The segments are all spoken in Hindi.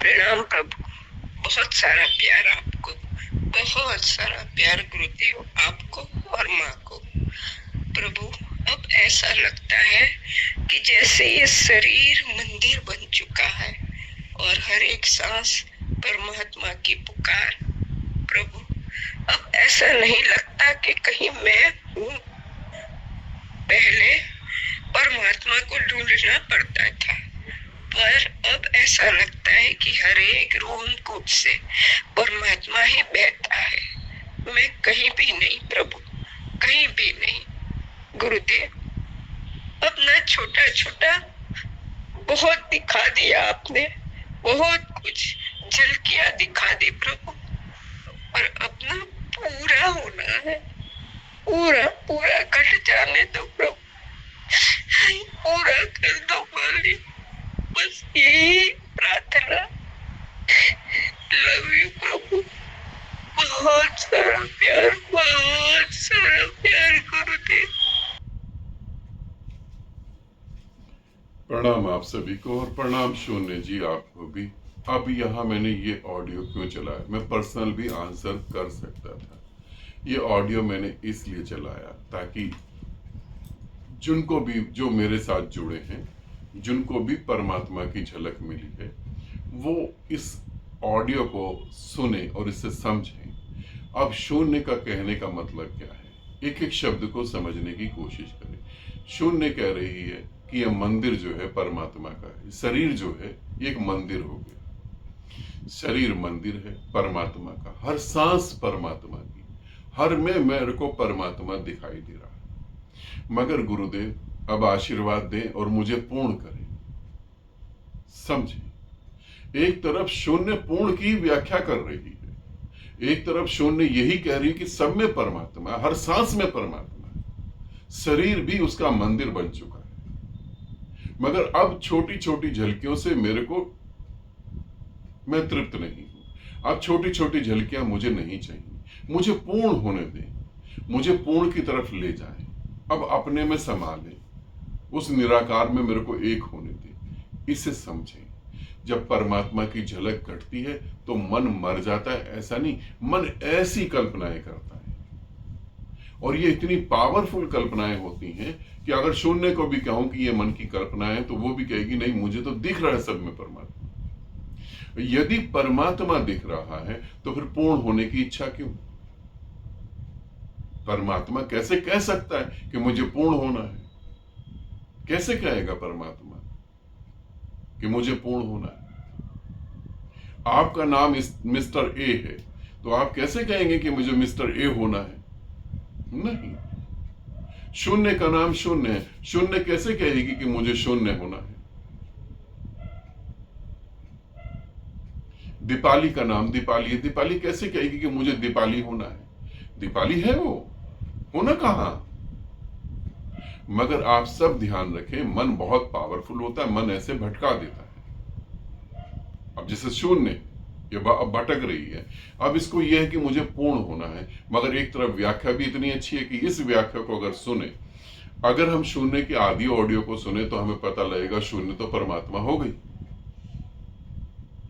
प्रणाम प्रभु। बहुत सारा प्यार आपको, बहुत सारा प्यार गुरुदेव आपको और माँ को। प्रभु, अब ऐसा लगता है कि जैसे ये शरीर मंदिर बन चुका है और हर एक सांस परमात्मा की पुकार। प्रभु, अब ऐसा नहीं लगता कि कहीं मैं हूँ। पहले परमात्मा को ढूंढना पड़ता था, पर अब ऐसा लगता है कि हर एक रोम कूप से परमात्मा ही बहता है। मैं कहीं भी नहीं प्रभु, कहीं भी नहीं। गुरुदेव, अपना छोटा छोटा बहुत दिखा दिया आपने, बहुत कुछ झलकियां दिखा दी प्रभु, और अपना पूरा होना है। पूरा पूरा कट जाने दो प्रभु, पूरा कर दो मालिक, बस यही प्रार्थना। लव यू प्रभु, बहुत सारा प्यार, बहुत सारा प्यार गुरुदेव। प्रणाम आप सभी को और प्रणाम शून्य जी आपको भी। अब यहाँ मैंने ये ऑडियो क्यों चलाया, मैं पर्सनल भी आंसर कर सकता था। ये ऑडियो मैंने इसलिए चलाया ताकि जिनको भी, जो मेरे साथ जुड़े हैं, जिनको भी परमात्मा की झलक मिली है, वो इस ऑडियो को सुने और इसे समझें। अब शून्य का कहने का मतलब क्या है, एक एक शब्द को समझने की कोशिश करें। शून्य कह रही है कि यह मंदिर जो है परमात्मा का है, शरीर जो है ये एक मंदिर हो गया। शरीर मंदिर है परमात्मा का, हर सांस परमात्मा की, हर में मेरे को परमात्मा दिखाई दे रहा है। मगर गुरुदेव अब आशीर्वाद दें और मुझे पूर्ण करें। समझे, एक तरफ शून्य पूर्ण की व्याख्या कर रही है, एक तरफ शून्य यही कह रही है कि सब में परमात्मा, हर सांस में परमात्मा है, शरीर भी उसका मंदिर बन चुका है। मगर अब छोटी छोटी झलकियों से मेरे को, मैं तृप्त नहीं हूं। अब छोटी छोटी झलकियां मुझे नहीं चाहिए, मुझे पूर्ण होने दें, मुझे पूर्ण की तरफ ले जाएं। अब अपने में समा लें, उस निराकार में मेरे को एक होने दें। इसे समझें। जब परमात्मा की झलक घटती है तो मन मर जाता है, ऐसा नहीं, मन ऐसी कल्पनाएं करता है। और ये इतनी पावरफुल कल्पनाएं होती हैं कि अगर शून्य को भी कहूं कि ये मन की कल्पना है तो वो भी कहेगी नहीं, मुझे तो दिख रहा है सब में परमात्मा। यदि परमात्मा दिख रहा है तो फिर पूर्ण होने की इच्छा क्यों? परमात्मा कैसे कह सकता है कि मुझे पूर्ण होना है? कैसे कहेगा परमात्मा कि मुझे पूर्ण होना है? आपका नाम मिस्टर ए है तो आप कैसे कहेंगे कि मुझे मिस्टर ए होना है? नहीं। शून्य का नाम शून्य है, शून्य कैसे कहेगी कि मुझे शून्य होना है? दीपाली का नाम दीपाली है, दीपाली कैसे कहेगी कि मुझे दीपाली होना है? दीपाली है वो, होना कहां? मगर आप सब ध्यान रखें, मन बहुत पावरफुल होता है, मन ऐसे भटका देता है। अब जैसे शून्य ये अब भटक रही है, अब इसको यह है कि मुझे पूर्ण होना है। मगर एक तरफ व्याख्या भी इतनी अच्छी है कि इस व्याख्या को अगर सुने, अगर हम शून्य की आधी ऑडियो को सुने तो हमें पता लगेगा शून्य तो परमात्मा हो गई।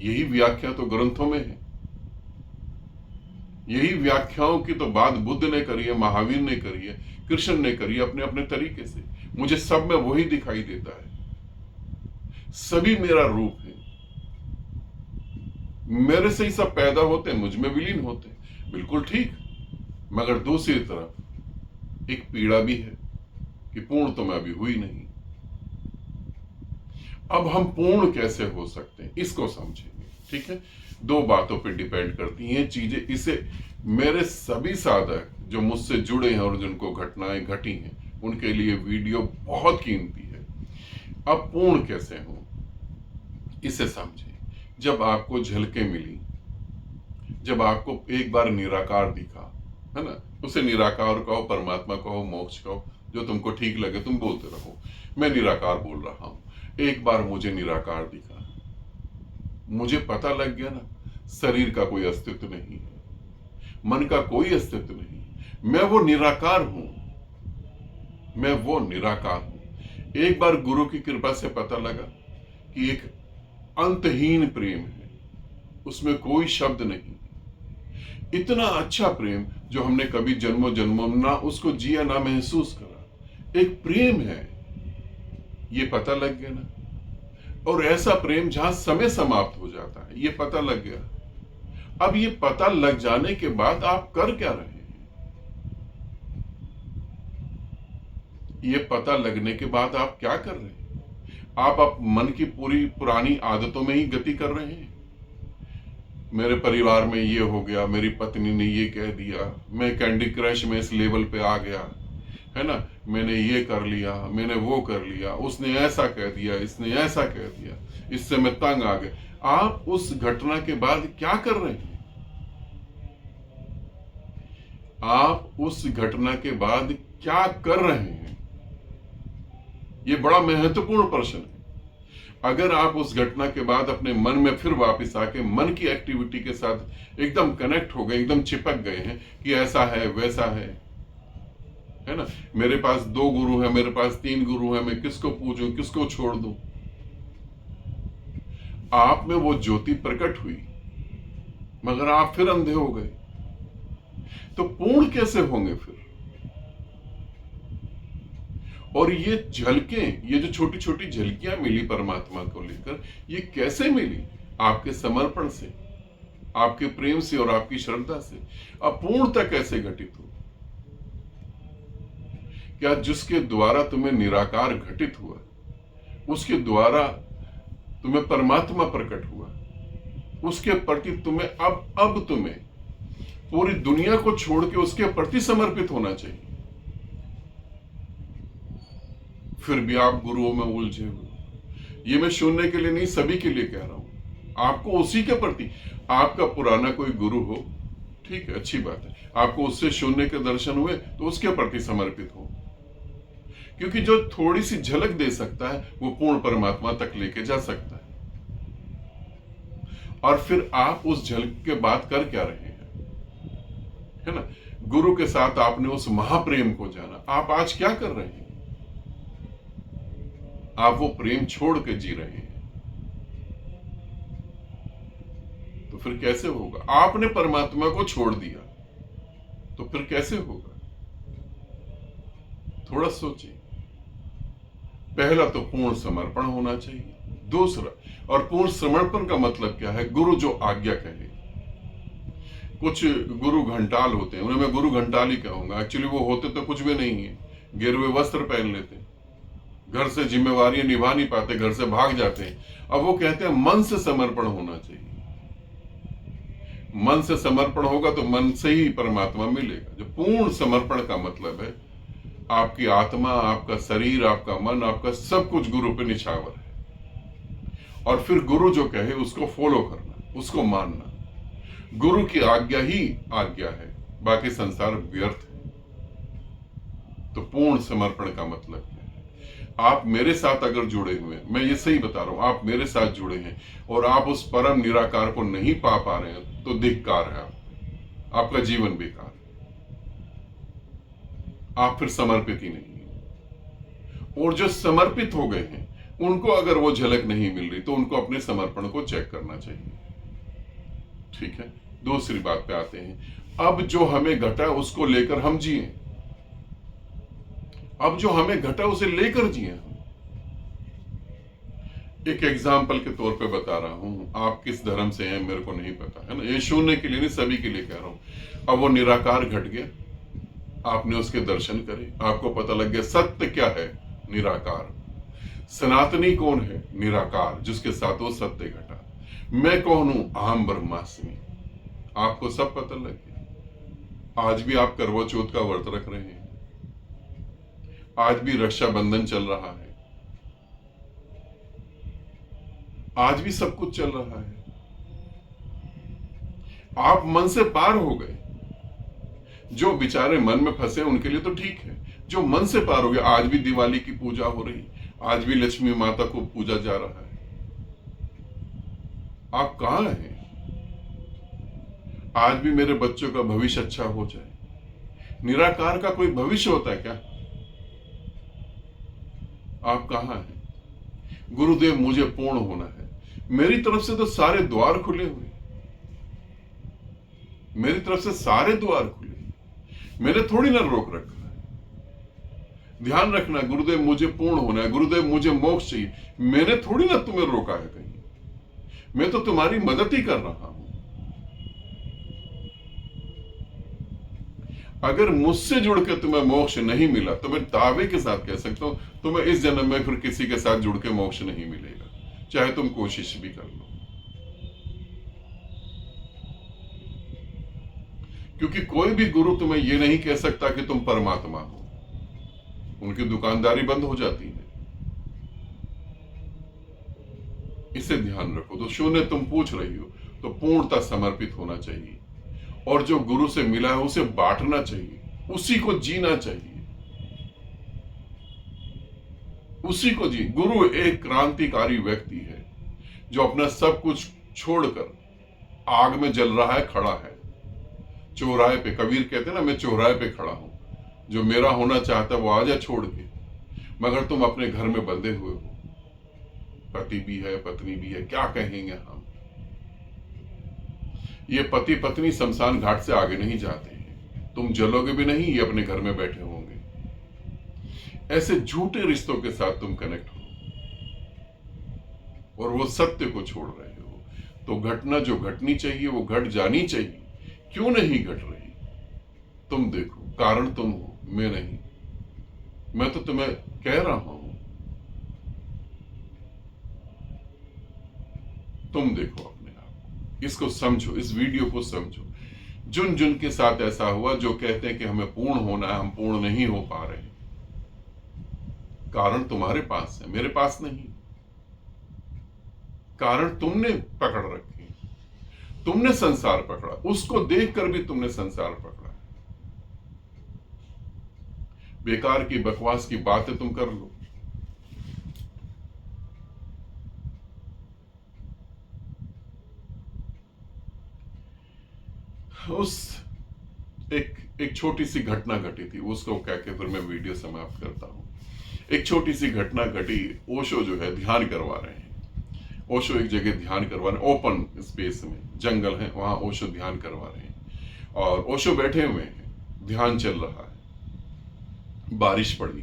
यही व्याख्या तो ग्रंथों में है, यही व्याख्याओं की तो बात बुद्ध ने करी है, महावीर ने करी है, कृष्ण ने करी है अपने अपने तरीके से। मुझे सब में वही दिखाई देता है, सभी मेरा रूप है, मेरे से ही सब पैदा होते हैं, मुझ में विलीन होते हैं, बिल्कुल ठीक। मगर दूसरी तरफ एक पीड़ा भी है कि पूर्ण तो मैं अभी हुई नहीं। अब हम पूर्ण कैसे हो सकते हैं इसको समझेंगे, ठीक है? दो बातों पे डिपेंड करती हैं चीजें। इसे मेरे सभी साधक जो मुझसे जुड़े हैं और जिनको घटनाएं घटी हैं उनके लिए वीडियो बहुत कीमती है। अब पूर्ण कैसे हो इसे समझें। जब आपको झलकें मिली, जब आपको एक बार निराकार दिखा, है ना, उसे निराकार कहो, परमात्मा कहो, मोक्ष कहो, जो तुमको ठीक लगे तुम बोलते रहो। मैं निराकार बोल रहा हूं। एक बार मुझे निराकार दिखा, मुझे पता लग गया ना, शरीर का कोई अस्तित्व नहीं है, मन का कोई अस्तित्व नहीं, मैं वो निराकार हूं, मैं वो निराकार हूं। एक बार गुरु की कृपा से पता लगा कि एक अंतहीन प्रेम है, उसमें कोई शब्द नहीं। इतना अच्छा प्रेम जो हमने कभी जन्मों जन्मों ना उसको जिया ना महसूस करा। एक प्रेम है, ये पता लग गया ना। और ऐसा प्रेम जहां समय समाप्त हो जाता है, ये पता लग गया। अब ये पता लग जाने के बाद आप कर क्या रहे हैं? ये पता लगने के बाद आप क्या कर रहे हैं? आप मन की पूरी पुरानी आदतों में ही गति कर रहे हैं। मेरे परिवार में ये हो गया, मेरी पत्नी ने ये कह दिया, मैं कैंडी क्रश में इस लेवल पे आ गया, है ना, मैंने ये कर लिया, मैंने वो कर लिया, उसने ऐसा कह दिया, इसने ऐसा कह दिया, इससे मैं तंग आ गया। आप उस घटना के बाद क्या कर रहे हैं? आप उस घटना के बाद क्या कर रहे हैं? ये बड़ा महत्वपूर्ण प्रश्न है। अगर आप उस घटना के बाद अपने मन में फिर वापस आके मन की एक्टिविटी के साथ एकदम कनेक्ट हो गए, एकदम चिपक गए हैं कि ऐसा है वैसा है ना, मेरे पास 2 गुरु हैं, मेरे पास 3 गुरु हैं, मैं किसको पूजूं, किसको छोड़ दूं? आप में वो ज्योति प्रकट हुई, मगर आप फिर अंधे हो गए। तो पूर्ण कैसे होंगे फिर? और ये झलकें, ये जो छोटी छोटी झलकियां मिली परमात्मा को लेकर, ये कैसे मिली? आपके समर्पण से, आपके प्रेम से और आपकी श्रद्धा से। अब पूर्णता कैसे घटित हो? क्या जिसके द्वारा तुम्हें निराकार घटित हुआ, उसके द्वारा तुम्हें परमात्मा प्रकट हुआ, उसके प्रति तुम्हें अब तुम्हें पूरी दुनिया को छोड़ के उसके प्रति समर्पित होना चाहिए। फिर भी आप गुरुओं में उलझे हुए। ये मैं सुनने के लिए नहीं, सभी के लिए कह रहा हूं। आपको उसी के प्रति, आपका पुराना कोई गुरु हो, ठीक है, अच्छी बात है, आपको उससे शून्य के दर्शन हुए तो उसके प्रति समर्पित हो, क्योंकि जो थोड़ी सी झलक दे सकता है वो पूर्ण परमात्मा तक लेके जा सकता है। और फिर आप उस झलक के बाद कर क्या रहे हैं, है ना? गुरु के साथ आपने उस महाप्रेम को जाना, आप आज क्या कर रहे हैं? आप वो प्रेम छोड़ के जी रहे हैं। तो फिर कैसे होगा? आपने परमात्मा को छोड़ दिया तो फिर कैसे होगा? थोड़ा सोचिए। पहला तो पूर्ण समर्पण होना चाहिए। दूसरा, और पूर्ण समर्पण का मतलब क्या है? गुरु जो आज्ञा कहे। कुछ गुरु घंटाल होते हैं, उन्हें मैं गुरु घंटाल ही कहूंगा। एक्चुअली वो होते तो कुछ भी नहीं है, गिरवे वस्त्र पहन लेते, घर से जिम्मेवारियां निभा नहीं पाते, घर से भाग जाते हैं। अब वो कहते हैं मन से समर्पण होना चाहिए। मन से समर्पण होगा तो मन से ही परमात्मा मिलेगा। जो पूर्ण समर्पण का मतलब है, आपकी आत्मा, आपका शरीर, आपका मन, आपका सब कुछ गुरु पे निछावर है। और फिर गुरु जो कहे उसको फॉलो करना, उसको मानना। गुरु की आज्ञा ही आज्ञा है, बाकी संसार व्यर्थ है। तो पूर्ण समर्पण का मतलब क्या है? आप मेरे साथ अगर जुड़े हुए हैं, मैं ये सही बता रहा हूं, आप मेरे साथ जुड़े हैं और आप उस परम निराकार को नहीं पा रहे हैं तो धिक्कार है, आपका जीवन बेकार है। आप फिर समर्पित ही नहीं है। और जो समर्पित हो गए हैं उनको अगर वो झलक नहीं मिल रही तो उनको अपने समर्पण को चेक करना चाहिए। ठीक है, दूसरी बात पे आते हैं। अब जो हमें घटा उसको लेकर हम जिए। अब जो हमें घटा उसे लेकर जिए। एक एग्जाम्पल के तौर पे बता रहा हूं, आप किस धर्म से हैं मेरे को नहीं पता, है ना, ये शून्य के लिए नहीं, सभी के लिए कह रहा हूं। अब वो निराकार घट गया, आपने उसके दर्शन करे, आपको पता लग गया सत्य क्या है, निराकार। सनातनी कौन है? निराकार, जिसके साथ वो सत्य घटा। मैं कौन हूं? अहम ब्रह्मास्मि। आपको सब पता लग गया। आज भी आप करवा चौथ का व्रत रख रहे हैं, आज भी रक्षाबंधन चल रहा है, आज भी सब कुछ चल रहा है। आप मन से पार हो गए। जो बेचारे मन में फंसे उनके लिए तो ठीक है, जो मन से पार हो गया, आज भी दिवाली की पूजा हो रही, आज भी लक्ष्मी माता को पूजा जा रहा है। आप कहां हैं? आज भी मेरे बच्चों का भविष्य अच्छा हो जाए। निराकार का कोई भविष्य होता है क्या? आप कहां हैं? गुरुदेव मुझे पूर्ण होना है, मेरी तरफ से तो सारे द्वार खुले हुए, मेरी तरफ से सारे द्वार खुले, मैंने थोड़ी ना रोक रखा है। ध्यान रखना, गुरुदेव मुझे पूर्ण होना है, गुरुदेव मुझे मोक्ष चाहिए, मैंने थोड़ी ना तुम्हें रोका है कहीं। मैं तो तुम्हारी मदद ही कर रहा हूं। अगर मुझसे जुड़ के तुम्हें मोक्ष नहीं मिला तो मैं दावे के साथ कह सकता हूं तुम्हें इस जन्म में फिर किसी के साथ जुड़ के मोक्ष नहीं मिलेगा, चाहे तुम कोशिश भी कर लो। क्योंकि कोई भी गुरु तुम्हें यह नहीं कह सकता कि तुम परमात्मा हो, उनकी दुकानदारी बंद हो जाती है। इसे ध्यान रखो। तो शून्य तुम पूछ रही हो तो पूर्णता समर्पित होना चाहिए, और जो गुरु से मिला है उसे बांटना चाहिए, उसी को जीना चाहिए, उसी को जी। गुरु एक क्रांतिकारी व्यक्ति है जो अपना सब कुछ छोड़कर आग में जल रहा है, खड़ा है चौराहे पे। कबीर कहते ना, मैं चौराहे पे खड़ा हूं, जो मेरा होना चाहता है वो आ जा छोड़ के। मगर तुम अपने घर में बंधे हुए हो, पति भी है, पत्नी भी है, क्या कहेंगे हम। ये पति पत्नी शमशान घाट से आगे नहीं जाते हैं, तुम जलोगे भी नहीं, ये अपने घर में बैठे होंगे। ऐसे झूठे रिश्तों के साथ तुम कनेक्ट हो और वो सत्य को छोड़ रहे हो, तो घटना जो घटनी चाहिए वो घट जानी चाहिए। क्यों नहीं घट रही? तुम देखो, कारण तुम हो, मैं नहीं। मैं तो तुम्हें कह रहा हूं, तुम देखो अपने आप, इसको समझो, इस वीडियो को समझो। जिन जिन के साथ ऐसा हुआ, जो कहते हैं कि हमें पूर्ण होना है, हम पूर्ण नहीं हो पा रहे, कारण तुम्हारे पास है, मेरे पास नहीं। कारण तुमने पकड़ रखे, तुमने संसार पकड़ा, उसको देखकर भी तुमने संसार पकड़ा। बेकार की बकवास की बातें तुम कर लो। उस एक छोटी सी घटना घटी थी, उसको कह के फिर मैं वीडियो समाप्त करता हूं। एक छोटी सी घटना घटी, ओशो जो है ध्यान करवा रहे हैं। ओशो एक जगह ध्यान करवा रहे हैं, ओपन स्पेस में, जंगल है वहां ओशो ध्यान करवा रहे हैं। और ओशो बैठे हुए हैं, ध्यान चल रहा है। बारिश पड़ी,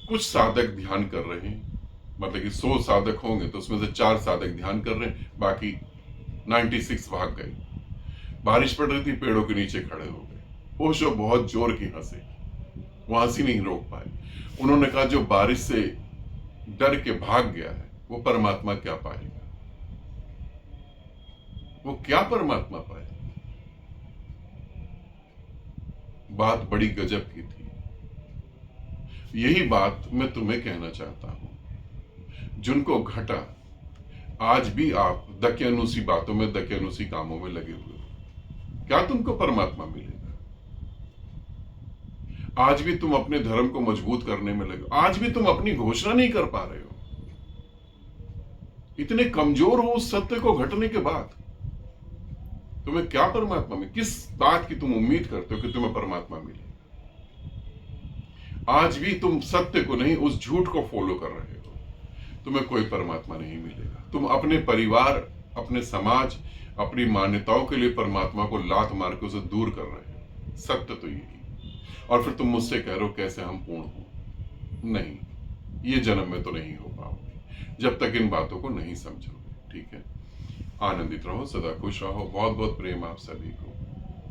कुछ साधक ध्यान कर रहे हैं, मतलब कि 100 साधक होंगे तो उसमें से 4 साधक ध्यान कर रहे हैं, बाकी 96 भाग गए। बारिश पड़ रही थी, पेड़ों के नीचे खड़े हो गए। ओशो बहुत जोर की हंसे, वो हंसी नहीं रोक पाए। उन्होंने कहा, जो बारिश से डर के भाग गया है वो परमात्मा क्या पाएगा? वो क्या परमात्मा पाएगा? बात बड़ी गजब की थी। यही बात मैं तुम्हें कहना चाहता हूं। जिनको घटा, आज भी आप दकियानुसी बातों में, दकियानुसी कामों में लगे हुए हो। क्या तुमको परमात्मा मिलेगा? आज भी तुम अपने धर्म को मजबूत करने में लगे, आज भी तुम अपनी घोषणा नहीं कर पा रहे हो। इतने कमजोर हो उस सत्य को घटने के बाद। तुम्हें क्या परमात्मा में, किस बात की तुम उम्मीद करते हो कि तुम्हें परमात्मा मिले? आज भी तुम सत्य को नहीं, उस झूठ को फॉलो कर रहे हो। तुम्हें कोई परमात्मा नहीं मिलेगा। तुम अपने परिवार, अपने समाज, अपनी मान्यताओं के लिए परमात्मा को लात मार के उसे दूर कर रहे हो। सत्य तो यही। और फिर तुम मुझसे कह रहे हो कैसे हम पूर्ण हो? नहीं, ये जन्म में तो नहीं हो पाओगे जब तक इन बातों को नहीं समझोगे। ठीक है, आनंदित रहो, सदा खुश रहो। बहुत बहुत प्रेम आप सभी को।